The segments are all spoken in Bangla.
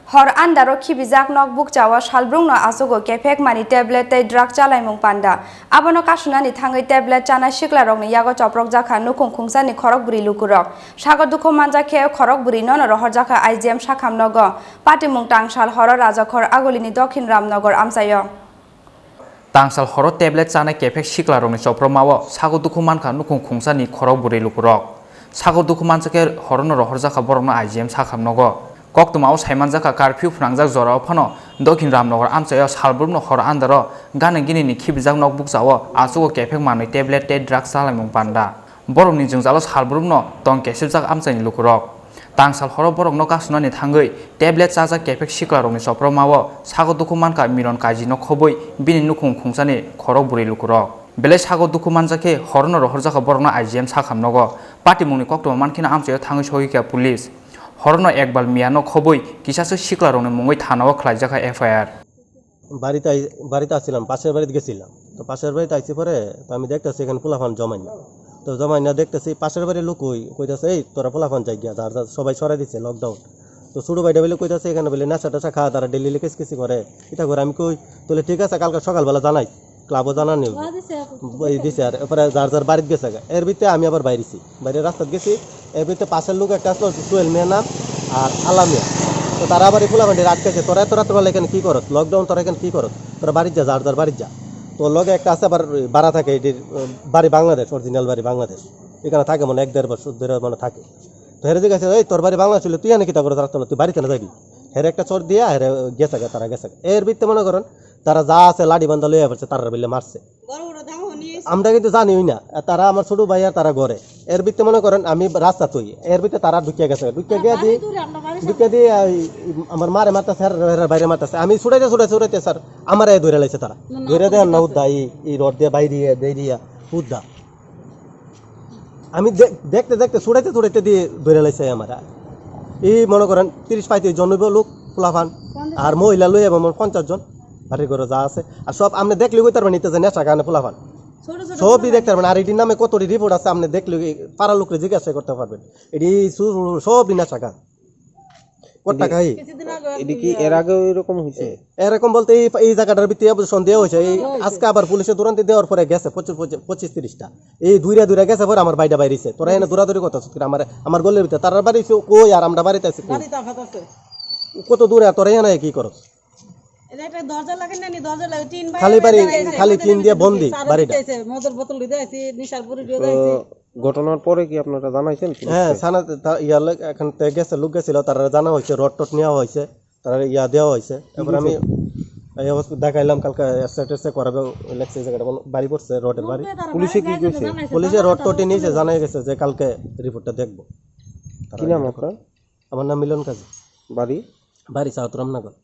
Hor andaro khibijak nok bukjawa salbrungno asogo kefek mani tablet tei drug chalaimung panda. Abono kasunani thangai tablet chana siklarokni yago Choprakjakha Nukhung Khongsa ni Khorokbwrwi lukurok. Sago dukho manjakhe Khorokbwrwi nono Rohorjakha IGM sakhamnogo. Patimung tangsal horo rajakhor agolini Dokhin Ramnogor amsayo. Tangsal horo tablet chana kefek siklarokni Chopromao sago dukho mankha Nukhung Khongsa ni Khorokbwrwi lukurok. Sago dukho manjakhe horono Rohorjakha borokno IGM sakhamnogo. Koktumao Saimanjaka curfew phrangjak jorao phano Dokhin Ramnogor amchayo salbrumno hor andaro gane gini khibijak nok bukjao achugo kefek manui tablet tei drug chalaimung panda borokni jungjalo salbrumno tong kesibjak amchaini lukurok tangsal horo borokno kasunani thangoi tablet chajak kefek siklarokni Chopromao sago dukhu mankha miron kajino khoboi bini Nukhung Khongsani Khorokbwrwi lukurok belai sago dukhu manjakhe horono Rohorjakha borokno IGM sakhamnogo patimungni koktuma mankina amchayo thangoi sohika police হরনো একবার মিয়ানো খবই কিসাসু শিকলারনে মঙ্গই থানাও Khlaijakha এফআইআর বাড়িতে আসছিলাম পাশের বাড়িতে গেছিলাম তো পাশের বাড়িতে আইছি পরে তো আমি দেখতেছি এখানে পোলাফান জমাই না তো জমাই না দেখতেছি পাশের বাড়ির লোক কইতাছে এই তোরা পোলাফান যাই গিয়া যার সবাই সরাই দিচ্ছে লকডাউন তো ছোট ভাইটা বলে কইতাছে এখানে বলে নেশা টেশা খাওয়া তারা ডেলি লিকেস করে এটা করে আমি কই তাহলে ঠিক আছে কালকে সকালবেলা জানাই ক্লাবও জানানি দিছে আর এরপরে যার যার বাড়িতে গেছে এর ভিতরে আমি আবার বাইরেছি বাইরে রাস্তায় গেছি এর ভিতরে পাশের লোক একটা আসলো সোহেল মিয়া নাম আর আলামিয়া তো তারা আবার এই পোলাপান্ডি আটকেছে তোরা এত রাত্রবেলা এখানে কী করত লকডাউন তোরা এখানে কী করত তোরা বাড়ির যা যার যার বাড়ির যা তো লগে একটা আছে আবার ভাড়া থাকে এটির বাড়ি বাংলাদেশ অরিজিনাল বাড়ি বাংলাদেশ এখানে থাকে মানে 1-1.5 বছর ধরে মানে থাকে তো হেরে যে গেছে এই তোর বাড়ি বাংলা ছিল তুই এনে কী তা করে রাত্রবেলা তুই বাড়িতে না যাবি হেরে একটা চোর দিয়া হেরে গেছে তারা গেছে এর ভিত্তে মনে করেন তারা যা আছে লাঠি বান্ধা লইয়া পড়ছে তারা বলে মারছে আমরা কিন্তু জানিই না তারা আমার ছোট ভাই আর তারা ঘরে এর ভিত্তে মনে করেন আমি রাস্তা তুই এর ভিত্তে তারা ঢুকিয়ে গেছে ঢুকিয়ে দিয়ে আমার মারে মারতেছে বাইরে মারতেছে আমি ছুটাইতে স্যার আমার ধরে লাইছে তারা ধরে দেন না উদ্দা এই রড দিয়ে বাইরে দিয়া উদ্দা আমি দেখতে দেখতে ছুটাইতে দিয়ে ধরে লাইছে আমার এই মনে করেন 30-35 জন লোক পোলাফান আর মহিলা লই এবং 50 জন বাড়ির ঘরে যা আছে আর সব আপনি দেখলে কই তারপর নিতে নেশা গানে পোলাফান সবই দেখতে পারবেন আর এটির নামে কতটি রিপোর্ট আছে আপনি দেখলে পাড়ার লোকরে জিজ্ঞাসা করতে পারবেন এটি সবই নেশা গান কত টাকা এদিকে এর আগে এরকম হয়েছে এরকম বলতে এই জায়গাটার ভিতরে সন্দেহ হয়েছে এই আজকে আবার পুলিশে দুরান্তি দেওয়ার পরে গেছে 25-30টা এই দুইরা গেছে পরে আমার বাইটা বাইরেছে তোরা এনে দৌড়াদৌড়ি করতে আমার গলের ভিতরে তার বাড়ি কই আর আমরা বাড়িতে আছি কত দূরে তোরা এনে কি করো খালি টিন দিয়ে বন্দি বাড়িটা ঘটনার পরে কি আপনারা জানাইছেন হ্যাঁ এখন গেছে লোক গেছিল তারা জানা হয়েছে রড টট নেওয়া হয়েছে তারা দেওয়া হয়েছে এবার আমি এই অবস্থা দেখাইলাম কালকে এসে করাবে লেখছে জায়গাটা বাড়ি পড়ছে রডের বাড়ি পুলিশে কি কইছে পুলিশে রড টটি নিয়েছে জানাই গেছে যে কালকে রিপোর্টটা দেখবো কি নাম আপনার আমার নাম মিলন কাজী বাড়ি সাউথরামনগর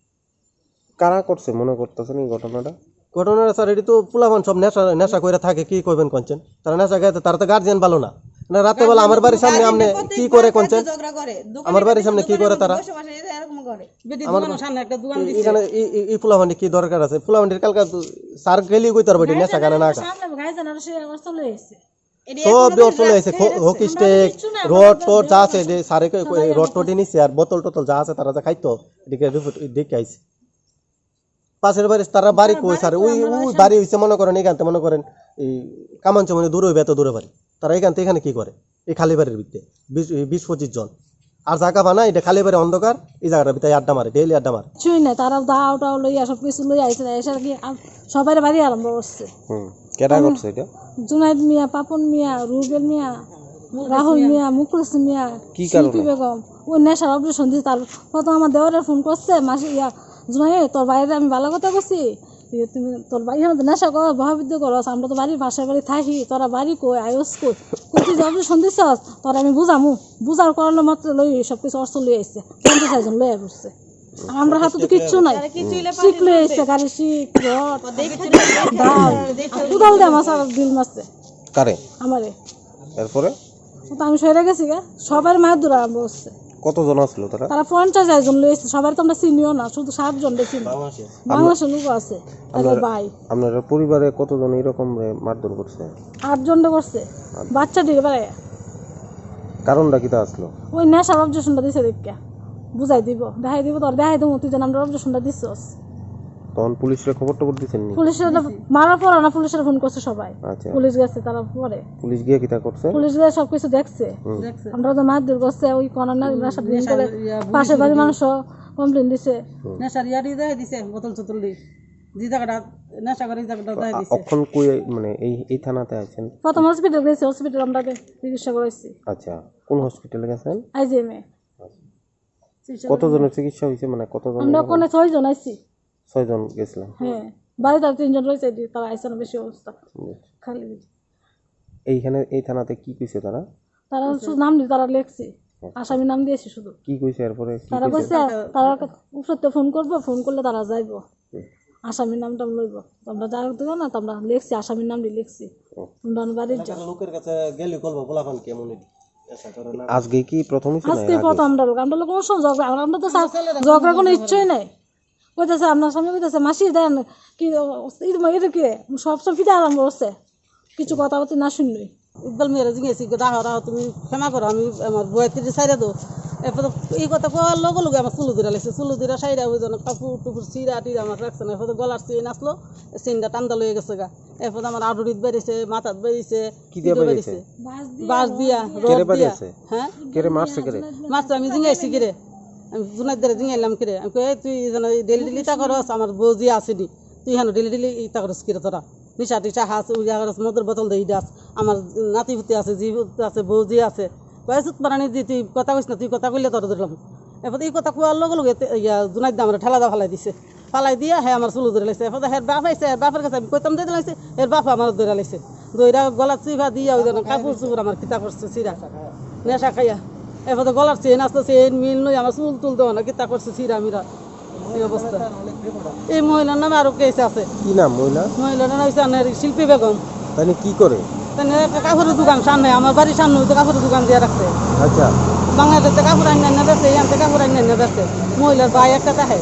কারা করছে মনে করতেছেন এই ঘটনাটা স্যার এটি তো পোলাপান সব নেশা করে থাকে কি করবেন কনছেন তারা নেশা খাইতে তারা তো গার্জিয়ান ভালো না রাতে বেলা আমার বাড়ির সামনে আপনি কি করে কনছেন আমার বাড়ির সামনে কি করে তারা এখানে এই পোলাপান্ডি কি দরকার আছে পোলাপান্ডির কালকে স্যার গেলি কই তার বাড়ি নেশা গানে না সব চলে আসে হকি স্টেক রড টড যা আছে যে সারে রড টটি নিচ্ছে আর বোতল টোতল যা আছে তারা যা খাইতো এদিকে দেখে আইছে পাশের বাড়ি তারা বাড়ি কই স্যার ওই বাড়ি হইছে মনে করেন এখানতে মনে করেন এই কামাঞ্চমনি দূরে হইবে এত দূরে বাড়ি তারা এখানতে এখানে কি করে এই খালি বাড়ির ভিতরে 20-25 জন আর জায়গা বানা এটা খালি বাড়ি অন্ধকার এই জায়গাটার ভিতরে আড্ডা মারে ডেইলি আড্ডা মারে কিছুই না তারা দাওটাও লইয়া সব কিছু লইয়া আইছে এসে কি সবাই বাড়ি আরম্ভ করছে কেডা করছে এটা জুনাইদ মিয়া পাপন মিয়া রুবেল মিয়া রাহুল মিয়া মুকুল মিয়া কি কারণে বেগম ওই নেশার অপারেশন দিয়ে তার কত আমার দেওয়ারের ফোন করছে মাসে জুনাই তোর বাইরে আমি ভালো কথা করছি তুমি তোর বাড়ি নেশা করো মহাবিদ্য করো আমরা তো বাড়ির পাশের বাড়ি থাকি তোরা বাড়ি কই আয়স কই তুই অপারেশন দিছ তোরা আমি বুঝার করানো মাত্র লই সব কিছু অর্থ লই আসছে 50 জন লইয়া পড়ছে আমরা হাতে তো কিচ্ছু নাই শিখ লই আসছে গাড়ি শিখ উদাল দে আমার বিল মারছে কারে আমারে এরপরে আমি সরে গেছি গা সবার মায়ের দূর আরম্ভ হচ্ছে কতজন আসলো তারা 50 জন লইছে সবার তো আমরা চিনিও না শুধু 7 জন দেখি বাংলাদেশের লোক আছে তাদের ভাই আপনার পরিবারে কতজন এরকম মারধর করছে 8 জন করছে বাচ্চা দিকে পারে কারণটা কি তা আসলো ওই নেশার অবজেকশনটা দিছে দেখা বুঝাই দিব দেখাই দিব তোর দেখাই দেবো তুই যেন আমরা অবজেকশনটা দিচ্ছস তখন পুলিশের খবর টবর দিচ্ছেন নি? পুলিশের মারার পর না পুলিশের ফোন করছে সবাই আচ্ছা পুলিশ গেছে তারা পরে পুলিশ গিয়ে কিতা করছে? পুলিশ গিয়ে সবকিছু দেখছে আমরা তো মারধর করছে ওই কর্নার নেশার দিন করে পাশের বাড়ির মানুষ কমপ্লেন দিছে নেশার ইয়ারি দেখাই দিছে বোতল চোতল দি যে জায়গাটা নেশা করে জায়গাটা দেখাই দিছে অখন কই মানে এই থানাতে আছেন? প্রথম হসপিটাল গেছে হসপিটাল আমরা চিকিৎসা করাইছি আচ্ছা কোন হসপিটালে গেছেন? আইজিএমে কতজনের চিকিৎসা হয়েছে মানে কতজন? আমরা কোনে 6 জন আইছি 6 জন গেছিলেন। হ্যাঁ বাড়িতে 3 জন রয়েছে তারা আইছে না বেশি অবস্থা খালি এইখানে এই থানাতে কি কইছে তারা? তারা শুধু নাম দিয়ে তারা লেখছে আসামি নাম দিয়েছে শুধু কি কইছে এরপরে? কি তারা কইছে তারা উপরতে ফোন করবো ফোন করলে তারা যাইবো আসামির নামটা লইব তোমরা যা করতে না তোমরা লিখছি আসামির নাম দিয়ে লিখছি তোমরা বাড়ির যাও লোকের কাছে গেলে বলবো পোলাপান কেমন আশা করে না আজকে কি প্রথম হইছে না? আজকে প্রথম আমরা লোক কোনো ঝগড়া আমরা তো ঝগড়া কোনো ইচ্ছাই নাই কইতেছে আপনার সামনে কইতেছে মাসি দেন কি এটা কি সব ফিতে আরম্ভ করছে কিছু কথাবার্তা না শুনলই ইকবাল মেয়েরা জিজ্ঞেসি রাহো তুমি ক্ষমা করো আমি আমার বইয়ের সাইডে দো এরপর এই কথা কোয়ার লগে লগে আমার চুলো দিরা লাগছে চুলো দিরা সাইডে ওই জন্য কাপড় টুকুর চিরা টিরা আমার রাখছে না এরপর গলার চেন আসলো চেনটা টান্দা লয়ে গেছে গা এরপর আমার আডুরিত বেরিয়েছে মাথাত বেরিয়েছে কি দিয়ে বেরিয়েছে? বাস দিয়া রড কেরে দিয়া বেরিয়েছে? হ্যাঁ কেরে মারছে কেরে? মাছ আমি জিঙ্গাইছি কিরে আমি জুনাইদ ধরে জিঙ্গাইলাম কিরে আমি কই তুই যেন ডেলি ডেলি তা করস আমার বৌজি আসেনি তুই হেন ডেলি ডেলি তা করস কিরে তোরা নিশা টিশা হাস উজা করস মদের বোতল দেই দাস আমার নাতি ফুতি আছে জি আছে বৌজি আছে কয়েসুত বানানি দি তুই কথা কইস না তুই কথা কইলে তোর ধরলাম এরপর এই কথা কোয়ার লগে লগে জুনাইদ আমার ঠেলা দা ফালাই দিছে ফালাই দিয়া হ্যাঁ আমার চুলো ধরে লাগছে এরপর হের বাপ আইছে হের বাপের কাছে আমি কইতাম দিয়ে লাগছে এর বাপ আমার ধরে লাগছে দইরা গলা চিভা দিয়া ওই জন্য কাপড় চুপড় আমার কিতা করছে চিরা নেশা খাইয়া এরপর গলার চেন আসতে চেন মিল নই আমার চুল তুল দেওয়া না কিতা করছে চিরা মিরা এই অবস্থা এই মহিলার নামে আরো কেস আছে কি নাম মহিলা? মহিলার নাম হচ্ছে শিল্পী বেগম তাহলে কি করে? তাহলে একটা কাপড়ের দোকান সামনে আমার বাড়ির সামনে তো কাপড়ের দোকান দিয়ে রাখছে আচ্ছা বাংলাদেশে কাপড় আইনে বেছে এখান কাপড় আইনে বেছে মহিলার ভাই একটা দেখে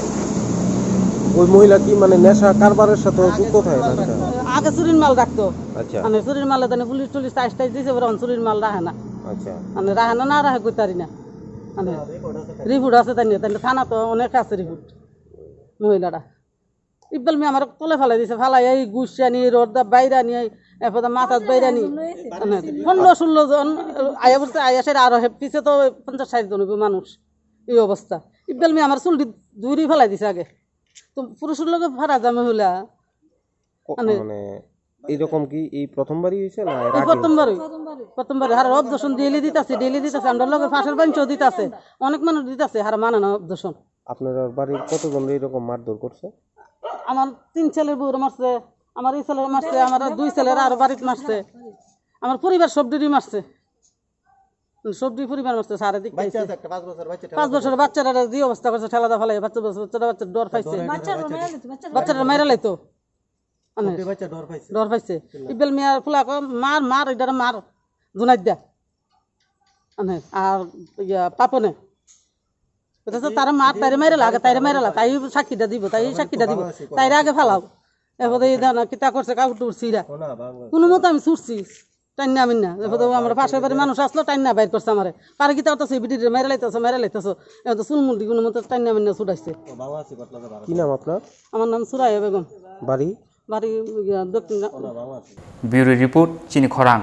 ওই মহিলা কি মানে নেশা কারবারের সাথে যুক্ত থাকে? আচ্ছা আগে চুরির মাল রাখতো আচ্ছা মানে চুরির মালে তাহলে পুলিশ টুলিশ টাইস টাইস দিয়েছে বলে চুরির মাল রাখে না আচ্ছা মানে রাখে না রাখে কইতারি না মানে রিপোর্ট আছে তাই তাই থানা তো অনেক আছে রিপোর্ট মহিলারা ইকবাল মেয়ে আমার তলে ফেলাই দিছে ফেলাই এই গুসানি রোডা বাইরা নিয়ে এরপর মাথাত বাইরা নি 15-16 জন আয়া বসছে আয়া সেটা আরো পিছে তো 50-60 জন মানুষ এই অবস্থা ইকবাল মেয়ে আমার চুলটি দূরই ফেলাই দিছে আগে তো পুরুষের লোকে ফারা যায় মহিলা মানে এইরকম কি এই প্রথমবারই হয়েছে না এর আগে? প্রথমবারই হার অবদর্শন ডেলি দিতেছে আমরা লোকের ফাঁসের বাঞ্চও দিতেছে অনেক মানুষ দিতেছে হার মানে না অবদর্শন। আপনার বাড়ির কতজন এইরকম মারধর করছে? আমার 3 ছেলের বউর মারছে আমার এই ছেলের মারছে আমার 2 ছেলের আর বাড়িতে মারছে আমার পরিবার সবডিরই মারছে সবডি পরিবার মারছে সারা দিক বাচ্চা আছে একটা 5 বছর বাচ্চা 5 বছরের বাচ্চারা যে অবস্থা করছে ঠেলাদা ফেলাই বাচ্চা ডর পাইছে বাচ্চারা মাইরা লাইতো বাচ্চা ডর পাইছে ইকবাল মিয়ার ফুলা মার এটারে মার জুনাইদ দা আর পাপনে তারা মার তাইরে মাইরা লাগে তাইরে মাইরা তাই সাক্ষীটা দিব তাইরে আগে ফেলাও এরপরে এই দানা কিতা করছে কাউ টুরছিরা কোনো মতো আমি ছুটছি টাইনা আমি না এরপরে আমার পাশের বাড়ির মানুষ আসলো টাইনা বাইর করছে আমার পারে কিতা করতেছে বিটির মেরে লাইতেছো এত চুলমুলটি কোনো মতো টাইনা আমি না ছুটাইছে। কি নাম আপনার? আমার নাম সুরাইয়া বেগম বাড়ি বাড়ি দক্ষিণ। ব্যুরো রিপোর্ট চিনি খরাং।